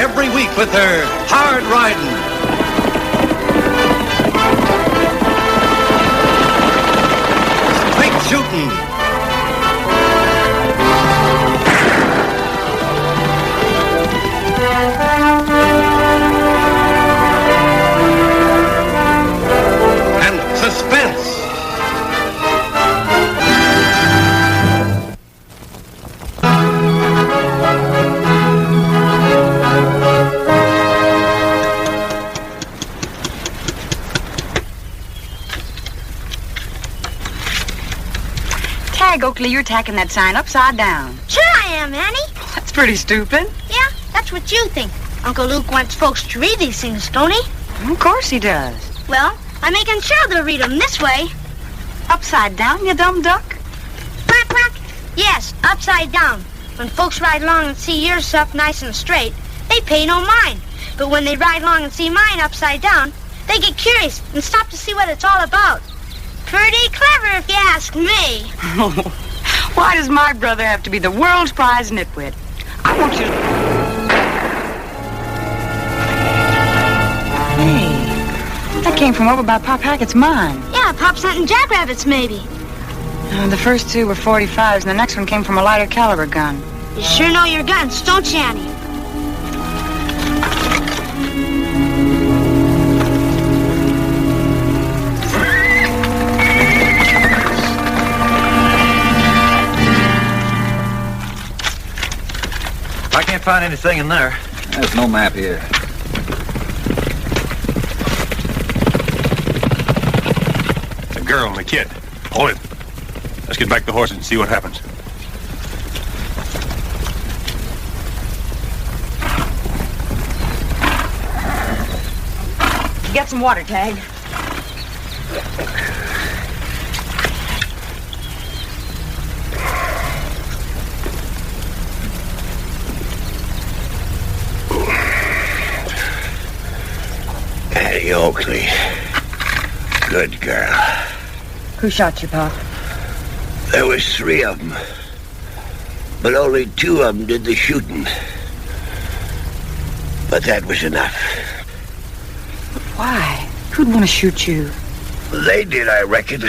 every week with their hard riding, straight shooting, and suspense. Oakley, you're tacking that sign upside down. Sure I am, Annie. That's pretty stupid. Yeah, that's what you think. Uncle Luke wants folks to read these things, don't he? Of course he does. Well, I'm making sure they'll read them this way. Upside down, you dumb duck? Quack, quack. Yes, upside down. When folks ride along and see your stuff nice and straight, they pay no mind. But when they ride along and see mine upside down, they get curious and stop to see what it's all about. Pretty clever, if you ask me. Why does my brother have to be the world's prize nitwit? I want you to... Hey, that came from over by Pop Hackett's mine. Yeah, Pop's hunting jackrabbits, maybe. The first two were 45s, and the next one came from a lighter caliber gun. You sure know your guns, don't you, Annie? I can't find anything in there. There's no map here. The girl and the kid. Hold it. Let's get back the horse and see what happens. Get some water, Tag. Hey, Oakley. Good girl. Who shot you, Pop? There was 3 of them. But only 2 of them did the shooting. But that was enough. Why? Who'd want to shoot you? They did, I reckon.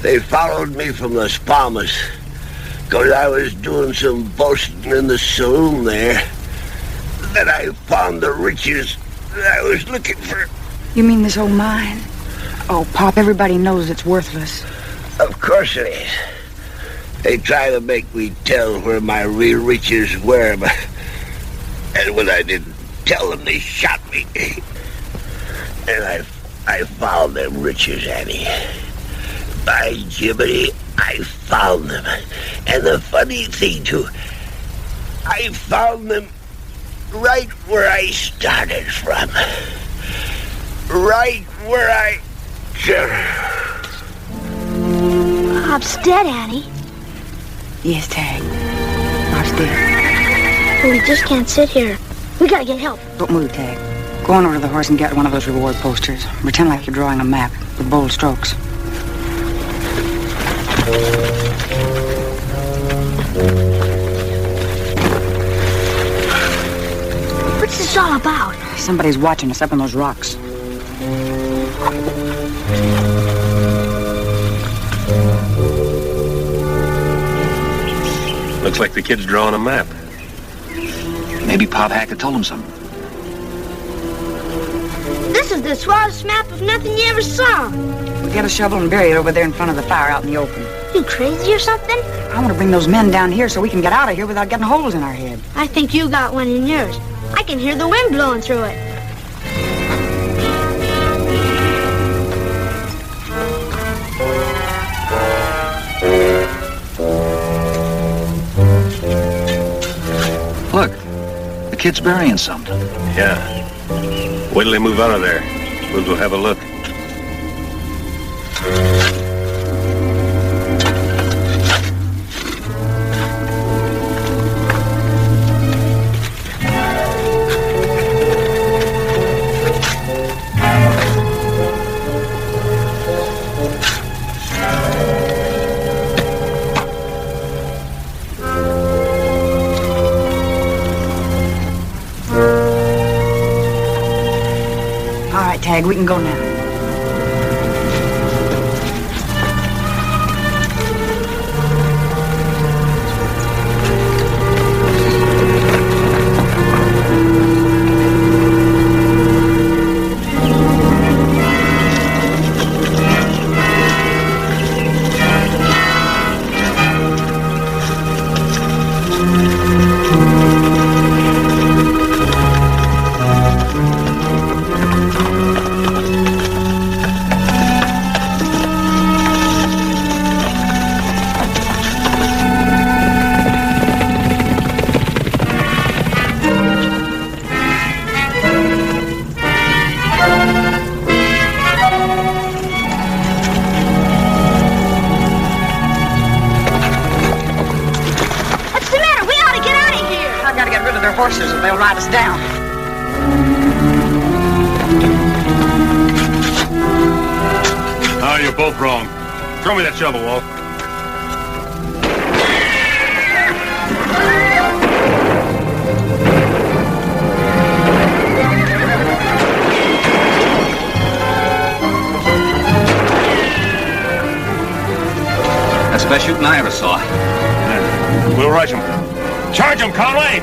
They followed me from Las Palmas. 'Cause I was doing some boasting in the saloon there. Then I found the riches I was looking for. You mean this old mine? Oh, Pop, everybody knows it's worthless. Of course it is. They try to make me tell where my real riches were, but... And when I didn't tell them, they shot me. And I found them riches, Annie. By Jiminy, I found them. And the funny thing, too, I found them right where I started from. Right where I... Pop's dead, Annie. Yes, Tag. Pop's dead. But we just can't sit here. We gotta get help. Don't move, Tag. Go on over to the horse and get one of those reward posters. Pretend like you're drawing a map with bold strokes. What's this all about? Somebody's watching us up in those rocks. Looks like the kid's drawing a map. Maybe Pop Hackett told him something. This is the swellest map of nothing you ever saw. We'll get a shovel and bury it over there in front of the fire out in the open. You crazy or something? I want to bring those men down here so we can get out of here without getting holes in our head. I think you got one in yours. I can hear the wind blowing through it. Look, the kid's burying something. Yeah. Wait till they move out of there. We'll go have a look. right, Tag. We can go now. Horses and they'll ride us down. Oh, you're both wrong. Throw me that shovel, Walt. That's the best shooting I ever saw. Yeah. We'll rush him. Charge him, Conway!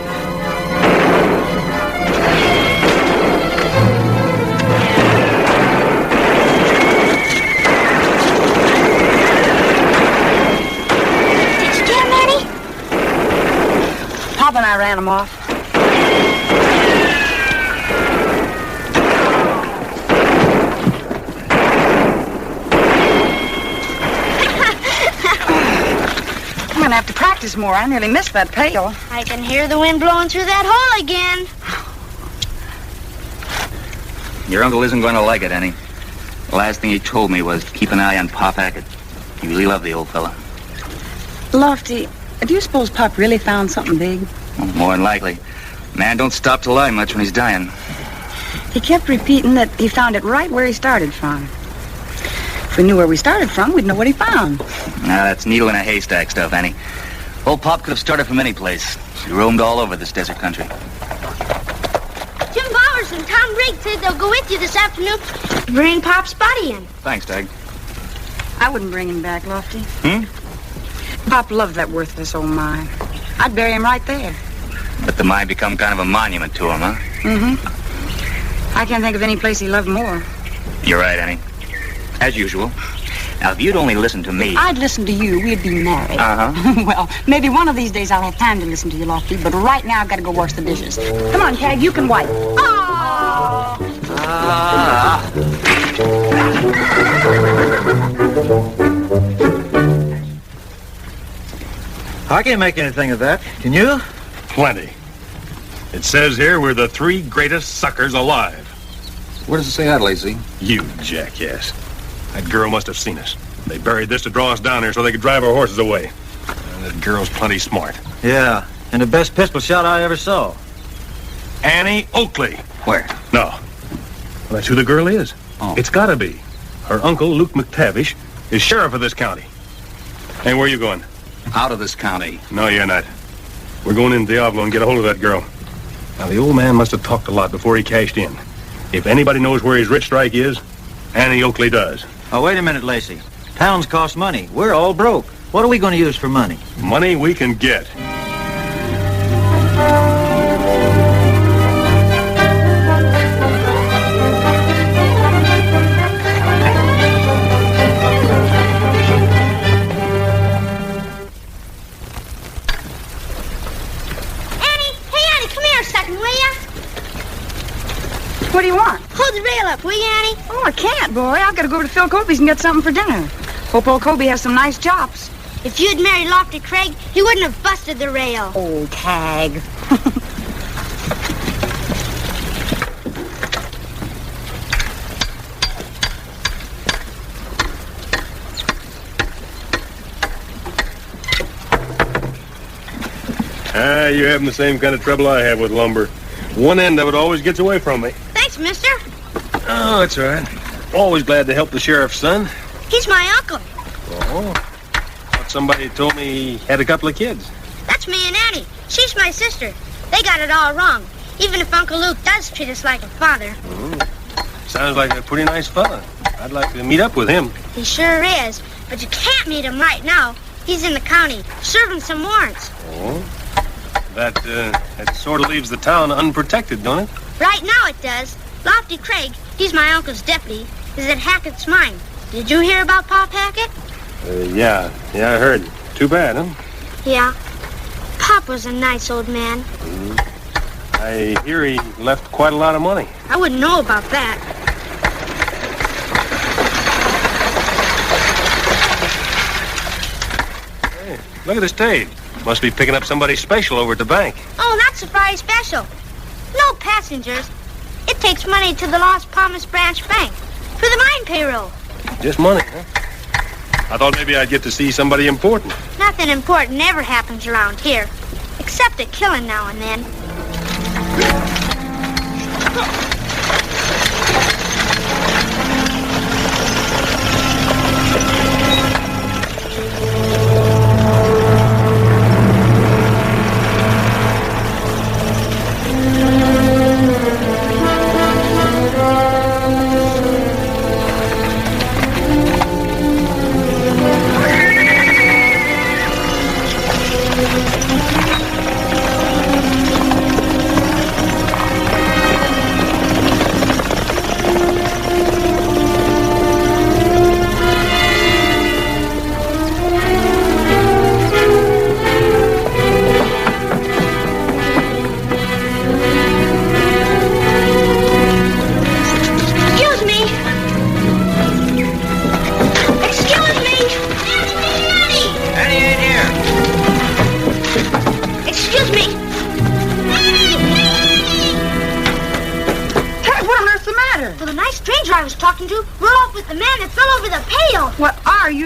Pop and I ran him off. I'm gonna have to practice more. I nearly missed that pail. I can hear the wind blowing through that hole again. Your uncle isn't going to like it, Annie. The last thing he told me was keep an eye on Pop Hackett. He really loved the old fella. Lofty, do you suppose Pop really found something big? Well, more than likely. Man don't stop to lie much when he's dying. He kept repeating that he found it right where he started from. If we knew where we started from, we'd know what he found. Now, that's needle in a haystack stuff, Annie. Old Pop could have started from any place. He roamed all over this desert country. Jim Bowers and Tom Briggs said they'll go with you this afternoon to bring Pop's body in. Thanks, Tag. I wouldn't bring him back, Lofty. Pop loved that worthless old mine. I'd bury him right there. But the mine become kind of a monument to him, huh? Mm-hmm. I can't think of any place he loved more. You're right, Annie. As usual. Now, if you'd only listen to me... I'd listen to you. We'd be married. Uh-huh. Well, maybe one of these days I'll have time to listen to you, Lofty, but right now I've got to go wash the dishes. Come on, Tag, you can wipe. Oh! I can't make anything of that. Can you? Plenty. It says here we're the 3 greatest suckers alive. Where does it say that, Lacey? You jackass. That girl must have seen us. They buried this to draw us down here so they could drive our horses away. And that girl's plenty smart. Yeah, and the best pistol shot I ever saw. Annie Oakley. Where? No. Well, that's who the girl is. Oh. It's gotta be. Her uncle, Luke McTavish, is sheriff of this county. Hey, where are you going? Out of this county. No, you're not. We're going into Diablo and get a hold of that girl. Now, the old man must have talked a lot before he cashed in. If anybody knows where his rich strike is, Annie Oakley does. Oh, wait a minute, Lacey. Towns cost money. We're all broke. What are we going to use for money? Money we can get. What do you want? Hold the rail up, will you, Annie? Oh, I can't, boy. I've got to go over to Phil Kobe's and get something for dinner. Hope old Kobe has some nice chops. If you'd married Lofty Craig, he wouldn't have busted the rail. Oh, Tag. You're having the same kind of trouble I have with lumber. One end of it always gets away from me. Thanks, mister. Oh, it's all right. Always glad to help the sheriff's son. He's my uncle. Oh. Thought somebody told me he had a couple of kids. That's me and Annie. She's my sister. They got it all wrong. Even if Uncle Luke does treat us like a father. Sounds like a pretty nice fella. I'd like to meet up with him. He sure is, but you can't meet him right now. He's in the county, serving some warrants. Oh? That sort of leaves the town unprotected, don't it? Right now it does. Lofty Craig, he's my uncle's deputy, is at Hackett's mine. Did you hear about Pop Hackett? Yeah, I heard. Too bad, huh? Yeah. Pop was a nice old man. I hear he left quite a lot of money. I wouldn't know about that. Hey, look at the stage. Must be picking up somebody special over at the bank. Oh, that's a Friday special. No passengers. It takes money to the Las Palmas Branch Bank for the mine payroll. Just money, huh? I thought maybe I'd get to see somebody important. Nothing important ever happens around here, except a killing now and then.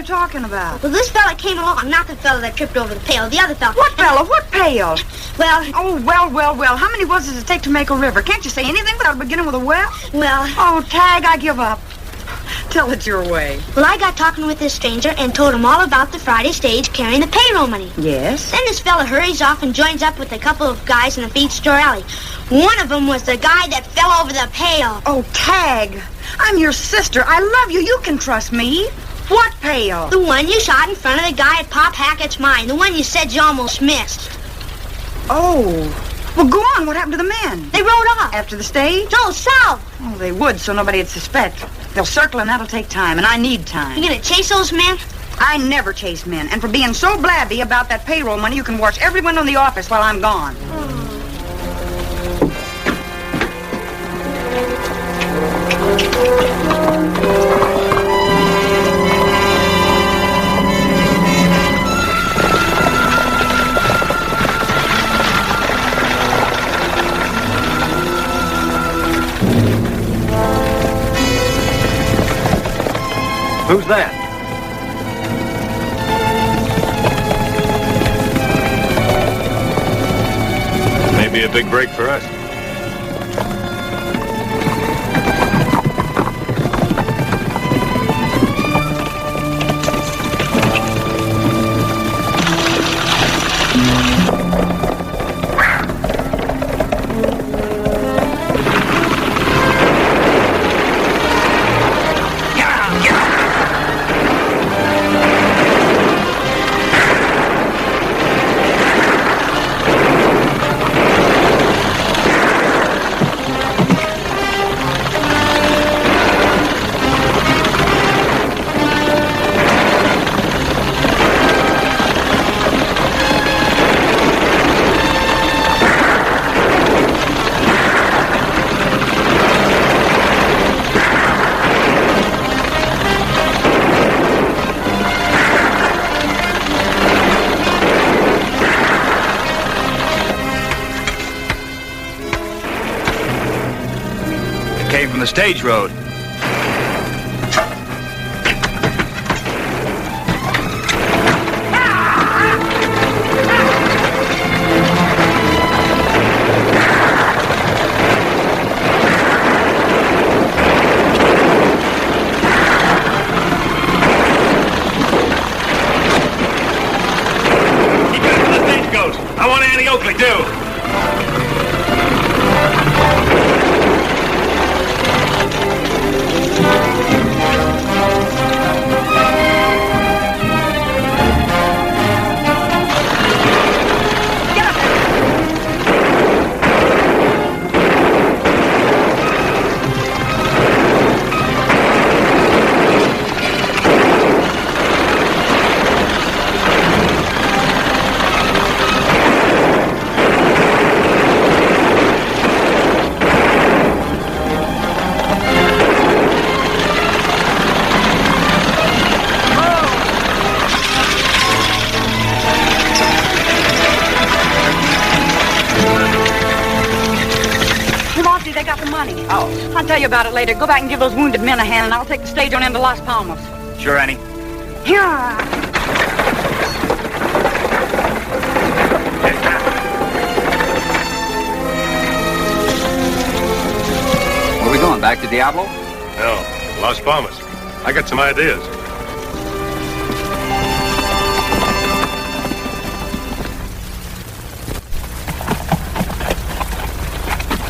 Talking about? Well, this fella came along, not the fella that tripped over the pail, the other fella. What fella? What pail? Well... Oh, well. How many wells does it take to make a river? Can't you say anything without beginning with a well? Well... Oh, Tag, I give up. Tell it your way. Well, I got talking with this stranger and told him all about the Friday stage carrying the payroll money. Yes? Then this fella hurries off and joins up with a couple of guys in the feed store alley. One of them was the guy that fell over the pail. Oh, Tag, I'm your sister. I love you. You can trust me. What pail? The one you shot in front of the guy at Pop Hackett's mine. The one you said you almost missed. Oh. Well, go on. What happened to the men? They rode off. After the stage? No, south. Oh, they would, so nobody'd suspect. They'll circle, and that'll take time, and I need time. You gonna chase those men? I never chase men. And for being so blabby about that payroll money, you can watch every window in the office while I'm gone. Who's that? Maybe a big break for us. From the stage road. Keep back to the stagecoach. I want Annie Oakley, too. money. How? I'll tell you about it later. Go back and give those wounded men a hand, and I'll take the stage on into Las Palmas. Sure, Annie. Yeah. Where are we going? Back to Diablo? No, Las Palmas. I got some ideas.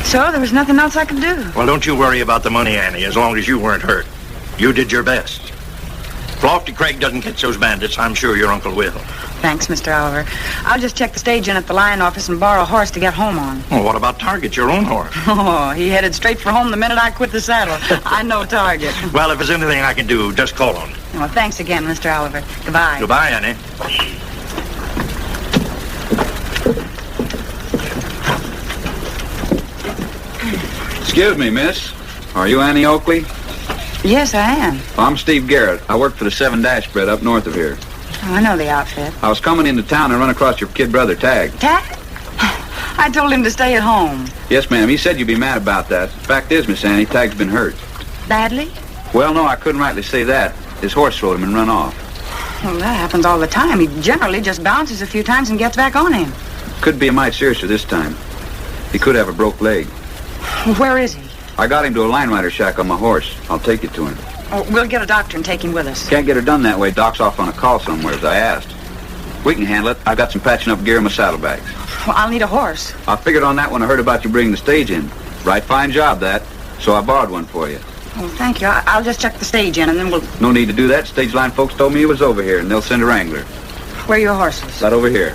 So there was nothing else I could do. Well, don't you worry about the money, Annie, as long as you weren't hurt. You did your best. If Lofty Craig doesn't catch those bandits, I'm sure your uncle will. Thanks, Mr. Oliver. I'll just check the stage in at the lion office and borrow a horse to get home on. Well, what about Target, your own horse? Oh, he headed straight for home the minute I quit the saddle. I know Target. Well, if there's anything I can do, just call on me. Well, thanks again, Mr. Oliver. Goodbye. Goodbye, Annie. Excuse me, miss. Are you Annie Oakley? Yes, I am. Well, I'm Steve Garrett. I work for the 7-Dash Spread up north of here. Oh, I know the outfit. I was coming into town and run across your kid brother, Tag. Tag? I told him to stay at home. Yes, ma'am. He said you'd be mad about that. Fact is, Miss Annie, Tag's been hurt. Badly? Well, no, I couldn't rightly say that. His horse rode him and run off. Well, that happens all the time. He generally just bounces a few times and gets back on him. Could be a mite seriouser this time. He could have a broke leg. Where is he? I got him to a line rider shack on my horse. I'll take you to him. Oh, we'll get a doctor and take him with us. Can't get her done that way. Doc's off on a call somewhere, as I asked. We can handle it. I've got some patching up gear in my saddlebags. Well, I'll need a horse. I figured on that when I heard about you bringing the stage in. Right fine job, that. So I borrowed one for you. Oh, thank you. I'll just check the stage in, and then we'll... No need to do that. Stage line folks told me it was over here, and they'll send a wrangler. Where are your horses? Right over here.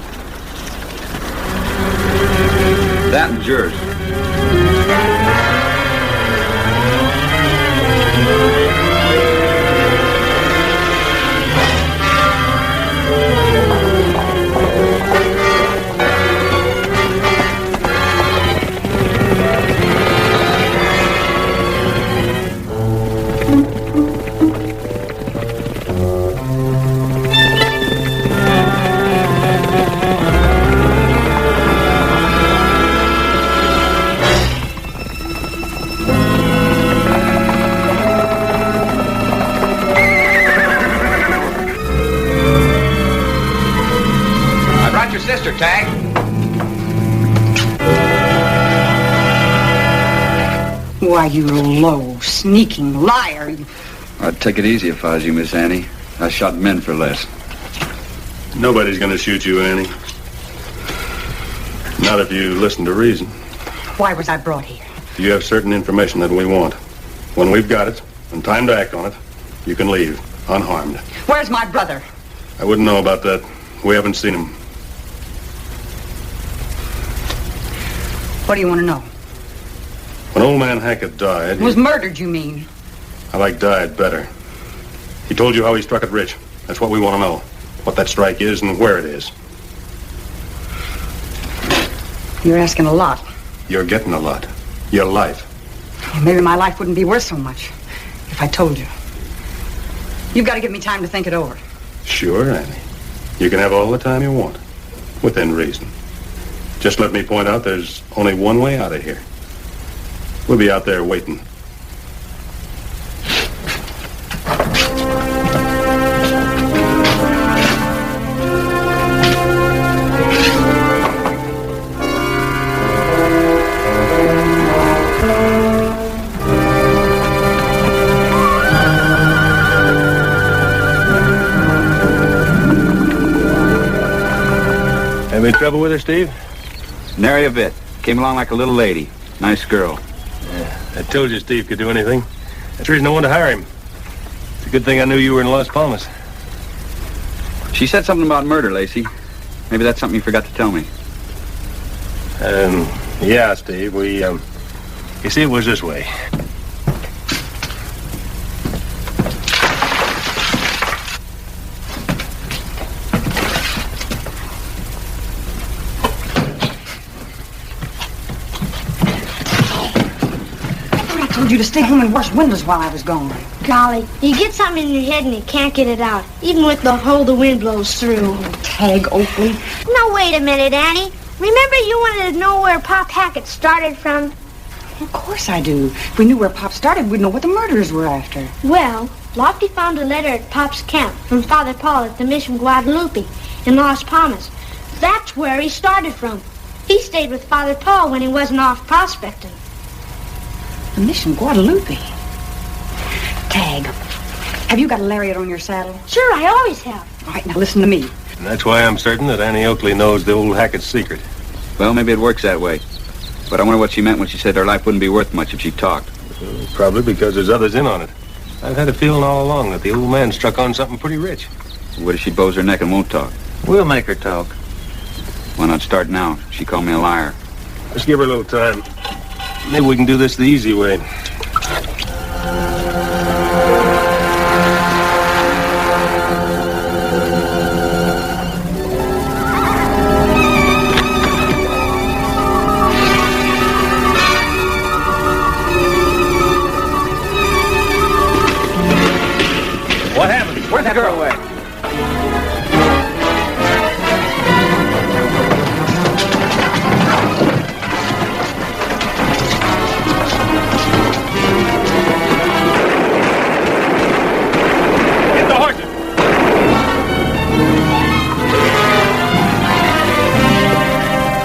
That one's yours. Tag. Why, you low, sneaking liar. I'd take it easy if I was you, Miss Annie. I shot men for less. Nobody's going to shoot you, Annie. Not if you listen to reason. Why was I brought here? You have certain information that we want. When we've got it, and time to act on it, you can leave, unharmed. Where's my brother? I wouldn't know about that. We haven't seen him. What do you want to know? When old man Hackett died... Was murdered, you mean? I like died better. He told you how he struck it rich. That's what we want to know. What that strike is and where it is. You're asking a lot. You're getting a lot. Your life. Well, maybe my life wouldn't be worth so much if I told you. You've got to give me time to think it over. Sure, Annie. You can have all the time you want. Within reason. Just let me point out there's only one way out of here. We'll be out there waiting. Any trouble with her, Steve? Nary a bit. Came along like a little lady. Nice girl. Yeah, I told you Steve could do anything. That's the reason I wanted to hire him. It's a good thing I knew you were in Las Palmas. She said something about murder, Lacey. Maybe that's something you forgot to tell me. Yeah, Steve, you see, it was this way. I told you to stay home and wash windows while I was gone. Golly, you get something in your head and you can't get it out, even with the hole the wind blows through. Tag, Oakley. Now, wait a minute, Annie. Remember you wanted to know where Pop Hackett started from? Of course I do. If we knew where Pop started, we'd know what the murderers were after. Well, Lofty found a letter at Pop's camp from Father Paul at the Mission Guadalupe in Las Palmas. That's where he started from. He stayed with Father Paul when he wasn't off prospecting. The Mission Guadalupe? Tag, have you got a lariat on your saddle? Sure, I always have. All right, now listen to me. And that's why I'm certain that Annie Oakley knows the old Hackett's secret. Well, maybe it works that way. But I wonder what she meant when she said her life wouldn't be worth much if she talked. Probably because there's others in on it. I've had a feeling all along that the old man struck on something pretty rich. What if she bows her neck and won't talk? We'll make her talk. Why not start now? She called me a liar. Let's give her a little time. Maybe we can do this the easy way. What happened? Where'd the girl away? Get the horses!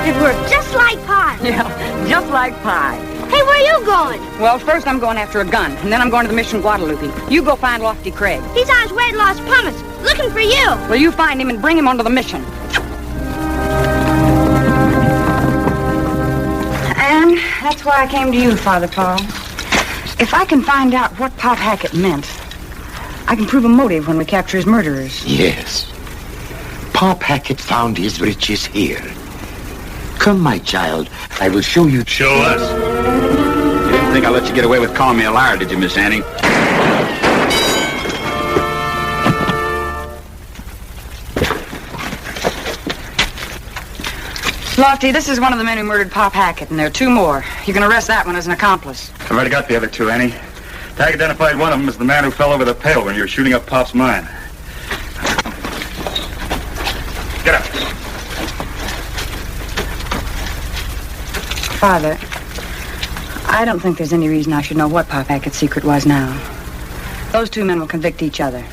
It worked just like pie. Yeah, just like pie. Hey, where are you going? Well, first I'm going after a gun, and then I'm going to the Mission Guadalupe. You go find Lofty Craig. He's on his way to Las Palmas, looking for you. Well, you find him and bring him onto the mission. And that's why I came to you, Father Paul. If I can find out what Pop Hackett meant, I can prove a motive when we capture his murderers. Yes. Pop Hackett found his riches here. Come, my child. I will show you. Show us. You didn't think I'd let you get away with calling me a liar, did you, Miss Annie? Lofty, this is one of the men who murdered Pop Hackett, and there are two more. You can arrest that one as an accomplice. I've already got the other two, Annie. Tag identified one of them as the man who fell over the pail when you were shooting up Pop's mine. Get up. Father, I don't think there's any reason I should know what Pop Hackett's secret was now. Those two men will convict each other.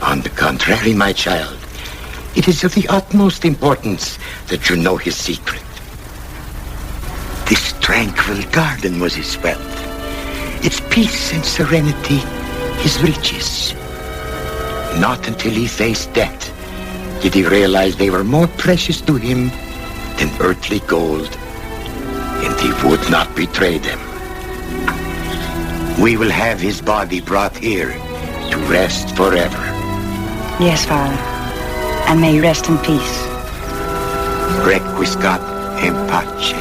On the contrary, my child, it is of the utmost importance that you know his secret. This tranquil garden was his wealth. Its peace and serenity, his riches. Not until he faced death did he realize they were more precious to him than earthly gold, and he would not betray them. We will have his body brought here to rest forever. Yes, Father. And may he rest in peace. Requiescat in pace.